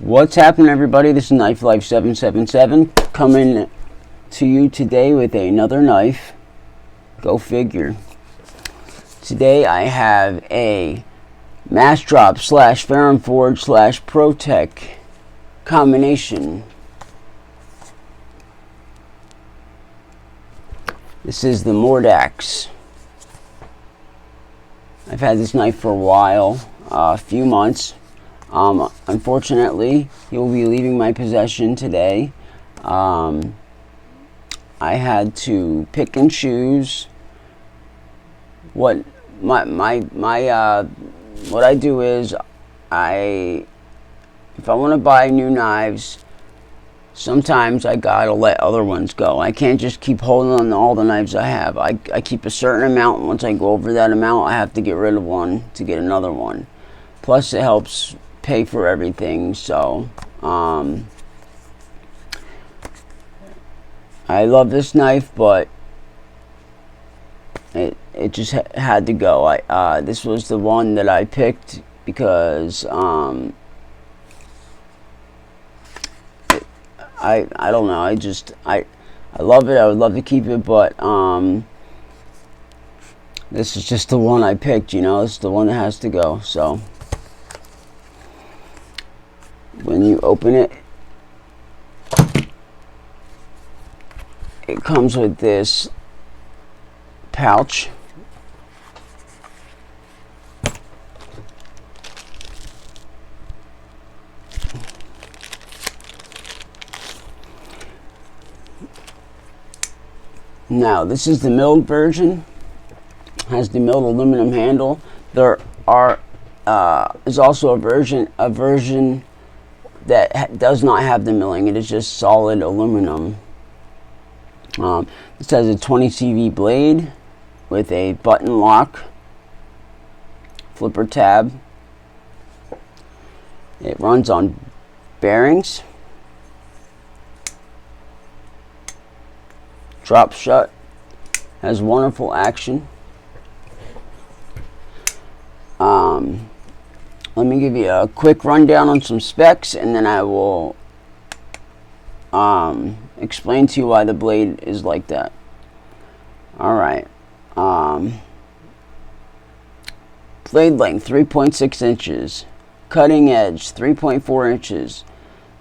What's happening, everybody? This is Knife Life 777 coming to you today with another knife. Go figure. Today I have a Massdrop / Ferrum Forge / ProTech combination. This is the Mordax. I've had this knife for a while, a few months. Unfortunately, he will be leaving my possession today. I had to pick and choose what what I do is if I want to buy new knives, sometimes I gotta let other ones go. I can't just keep holding on to all the knives I have. I keep a certain amount. Once I go over that amount, I have to get rid of one to get another one. Plus, it helps pay for everything. So I love this knife, but it just had to go. This was the one that I picked because I don't know, I love it. I would love to keep it, but this is just the one I picked, you know. It's the one that has to go. So when you open it, it comes with this pouch. Now, this is the milled version. Has the milled aluminum handle. There is also a version that does not have the milling. It is just solid aluminum. This has a 20 CV blade with a button lock, flipper tab. It runs on bearings. Drop shut. Has wonderful action. Let me give you a quick rundown on some specs, and then I will explain to you why the blade is like that. Alright. Blade length 3.6 inches. Cutting edge 3.4 inches.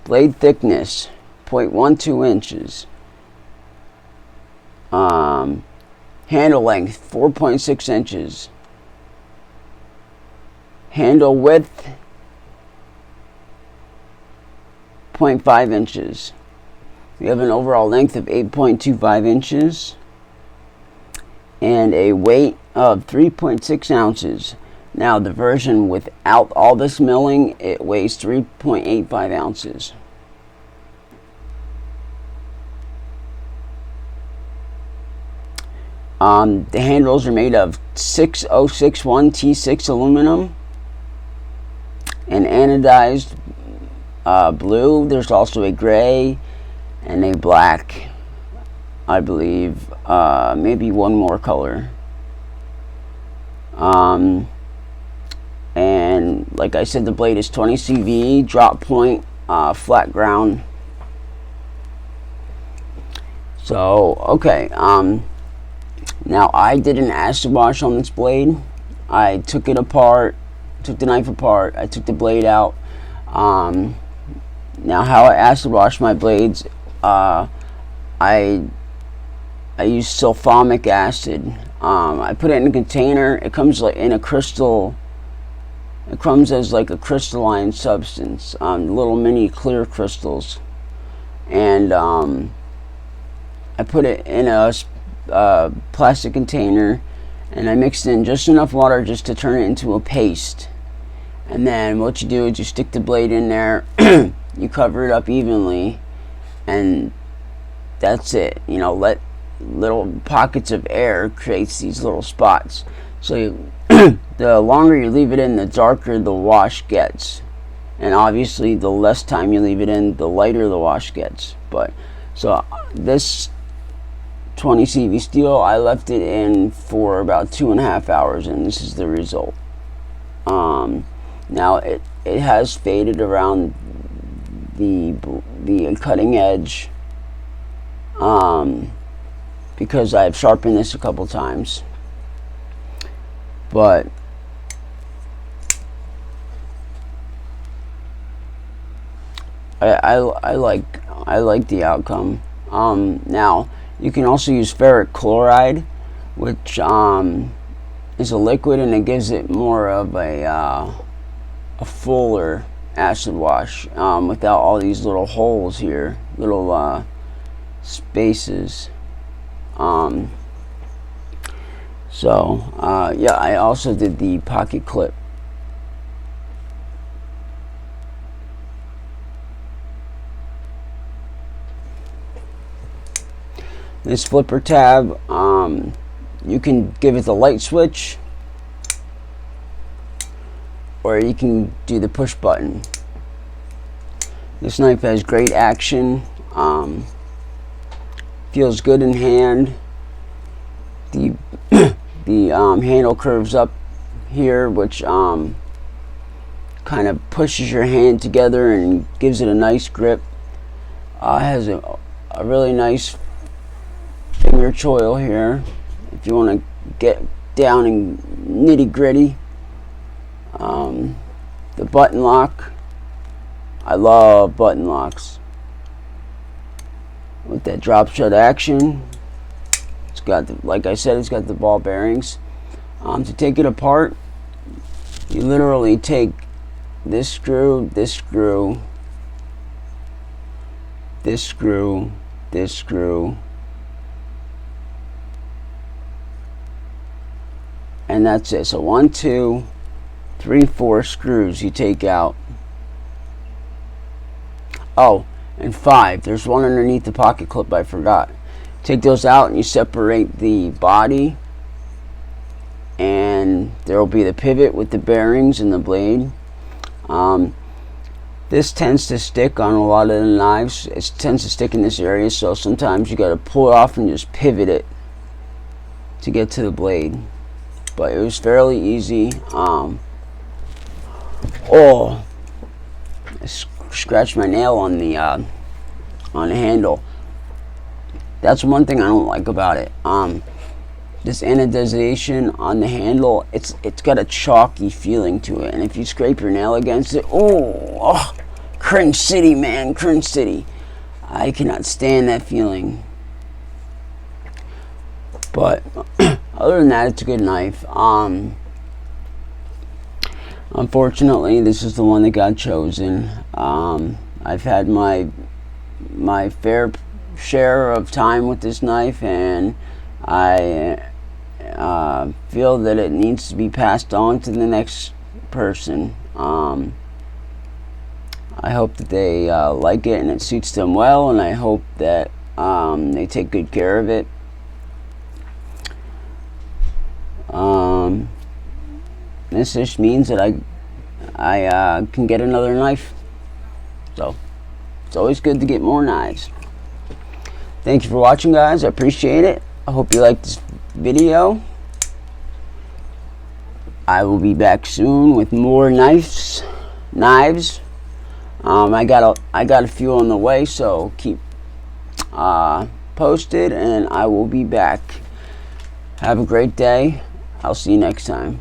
Blade thickness 0.12 inches. Handle length 4.6 inches. Handle width 0.5 inches. We have an overall length of 8.25 inches and a weight of 3.6 ounces. Now, the version without all this milling, it weighs 3.85 ounces. The handles are made of 6061 T6 aluminum and anodized blue. There's also a gray and a black, I believe, maybe one more color. And like I said, the blade is 20 CV, drop point, flat ground. So, okay, now I did an acid wash on this blade. I took it apart, took the knife apart, I took the blade out. Now how I acid wash my blades, I use sulfuric acid. I put it in a container. It comes like in a crystal. It comes as like a crystalline substance, little mini clear crystals, and I put it in a plastic container, and I mixed in just enough water just to turn it into a paste. And then what you do is you stick the blade in there, you cover it up evenly, and that's it. You know, let little pockets of air creates these little spots. So the longer you leave it in, the darker the wash gets, and obviously the less time you leave it in, the lighter the wash gets. But so this 20 CV steel, I left it in for about 2.5 hours, and this is the result. Now it has faded around the cutting edge, because I've sharpened this a couple times. But I like the outcome. Now you can also use ferric chloride, which is a liquid, and it gives it more of a fuller acid wash, without all these little holes here, little spaces. Yeah, I also did the pocket clip. This flipper tab, you can give it the light switch, or you can do the push button. This knife has great action, feels good in hand. The handle curves up here, which kind of pushes your hand together and gives it a nice grip. Has a really nice finger choil here if you want to get down and nitty gritty. The button lock, I love button locks with that drop shut action. It's got like I said, it's got the ball bearings. To take it apart, you literally take this screw, this screw, this screw, this screw, and that's it. So 1, 2, 3, 4 screws you take out. Oh, and 5. There's one underneath the pocket clip, I forgot. Take those out and you separate the body, and there will be the pivot with the bearings and the blade. This tends to stick on a lot of the knives. It tends to stick in this area, so sometimes you got to pull it off and just pivot it to get to the blade. But it was fairly easy. Oh, I scratched my nail on the handle. That's one thing I don't like about it. This anodization on the handle, it's got a chalky feeling to it, and if you scrape your nail against it, oh, cringe city, man, cringe city. I cannot stand that feeling. But other than that, it's a good knife. Unfortunately, this is the one that got chosen. I've had my fair share of time with this knife, and I feel that it needs to be passed on to the next person. I hope that they like it and it suits them well, and I hope that they take good care of it. This just means that I can get another knife. So it's always good to get more knives. Thank you for watching, guys. I appreciate it. I hope you liked this video. I will be back soon with more knives. I got a few on the way, so keep posted, and I will be back. Have a great day. I'll see you next time.